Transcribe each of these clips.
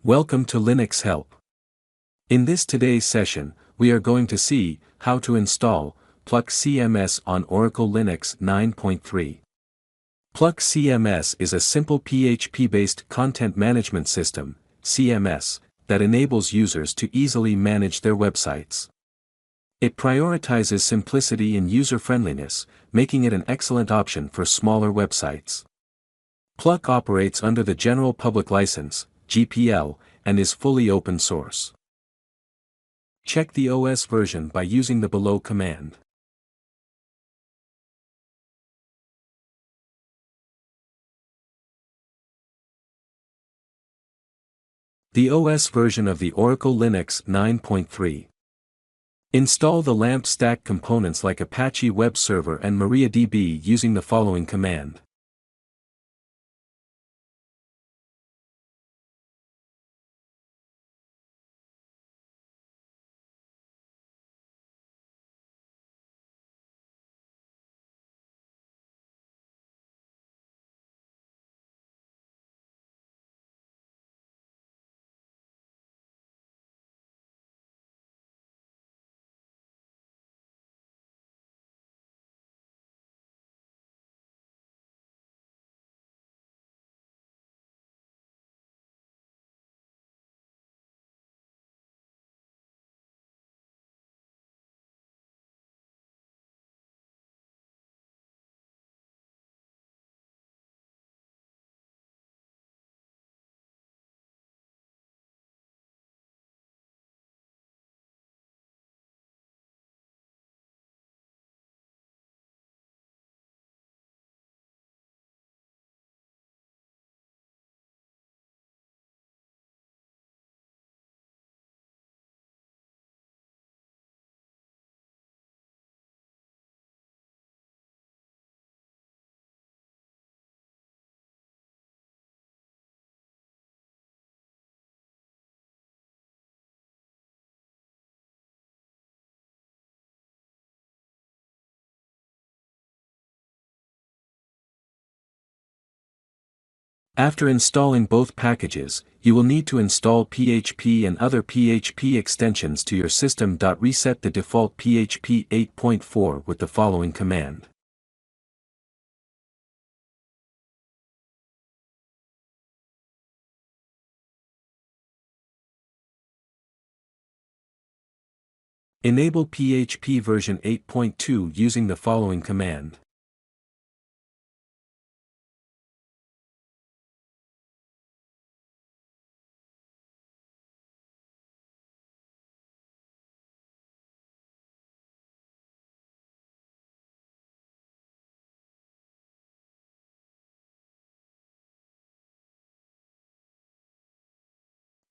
Welcome to Linux Help. In today's session, we are going to see how to install Pluck CMS on Oracle Linux 9.3. Pluck CMS is a simple PHP-based content management system, CMS, that enables users to easily manage their websites. It prioritizes simplicity and user-friendliness, making it an excellent option for smaller websites. Pluck operates under the General Public License, GPL, and is fully open source. Check the OS version by using the below command. The OS version of the Oracle Linux 9.3. Install the LAMP stack components like Apache Web Server and MariaDB using the following command. After installing both packages, you will need to install PHP and other PHP extensions to your system. Reset the default PHP 8.4 with the following command. Enable PHP version 8.2 using the following command.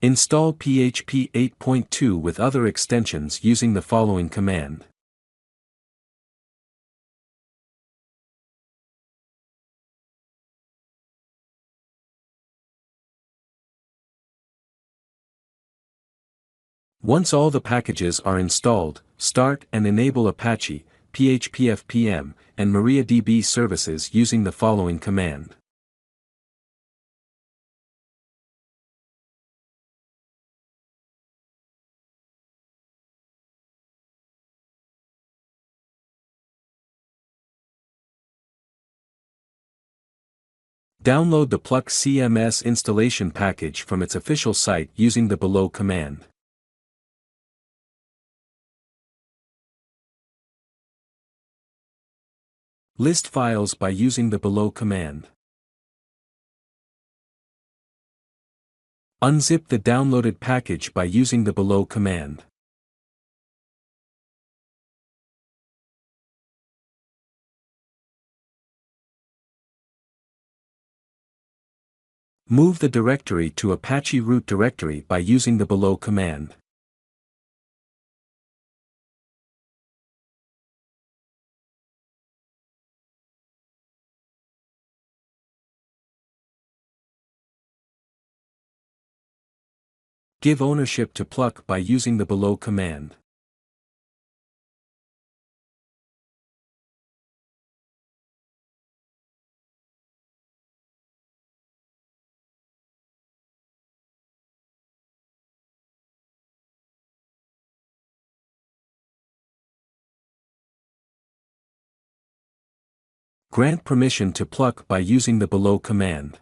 Install PHP 8.2 with other extensions using the following command. Once all the packages are installed, start and enable Apache, PHPFPM, and MariaDB services using the following command. Download the Pluck CMS installation package from its official site using the below command. List files by using the below command. Unzip the downloaded package by using the below command. Move the directory to Apache root directory by using the below command. Give ownership to Pluck by using the below command. Grant permission to Pluck by using the below command.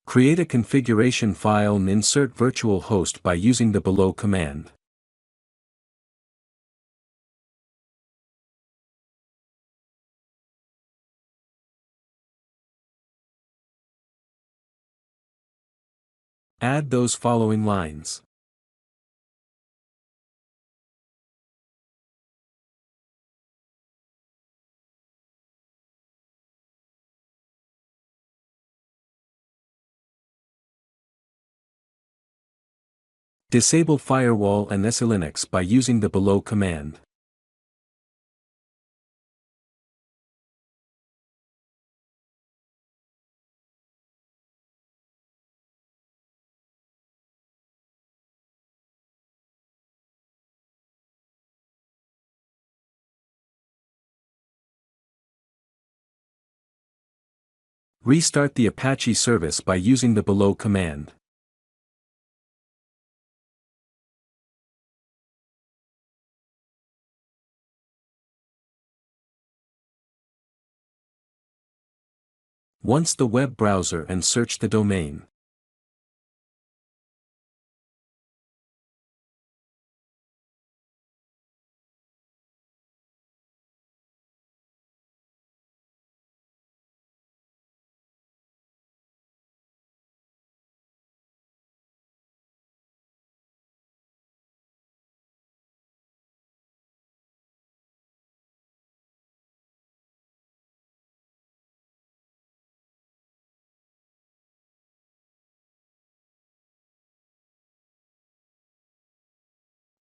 Create a configuration file and insert virtual host by using the below command. Add those following lines. Disable firewall and SLinux by using the below command. Restart the Apache service by using the below command. Once the web browser and search the domain.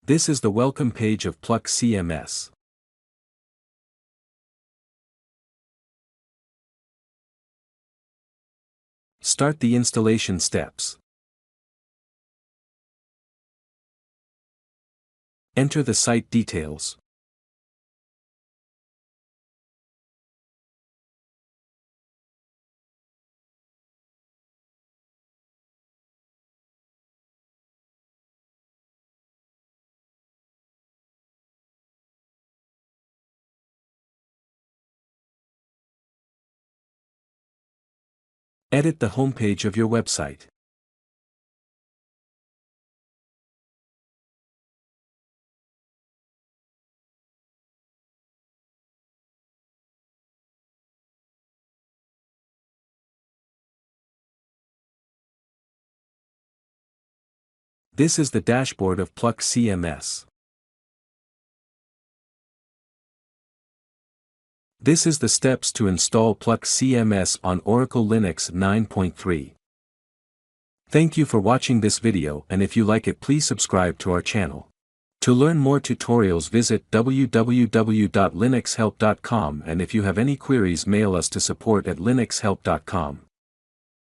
This is the welcome page of Pluck CMS. Start the installation steps. Enter the site details. Edit the homepage of your website. This is the dashboard of Pluck CMS. This is the steps to install Pluck CMS on Oracle Linux 9.3. Thank you for watching this video, and if you like it, please subscribe to our channel. To learn more tutorials, visit www.linuxhelp.com, and if you have any queries, mail us to support@linuxhelp.com.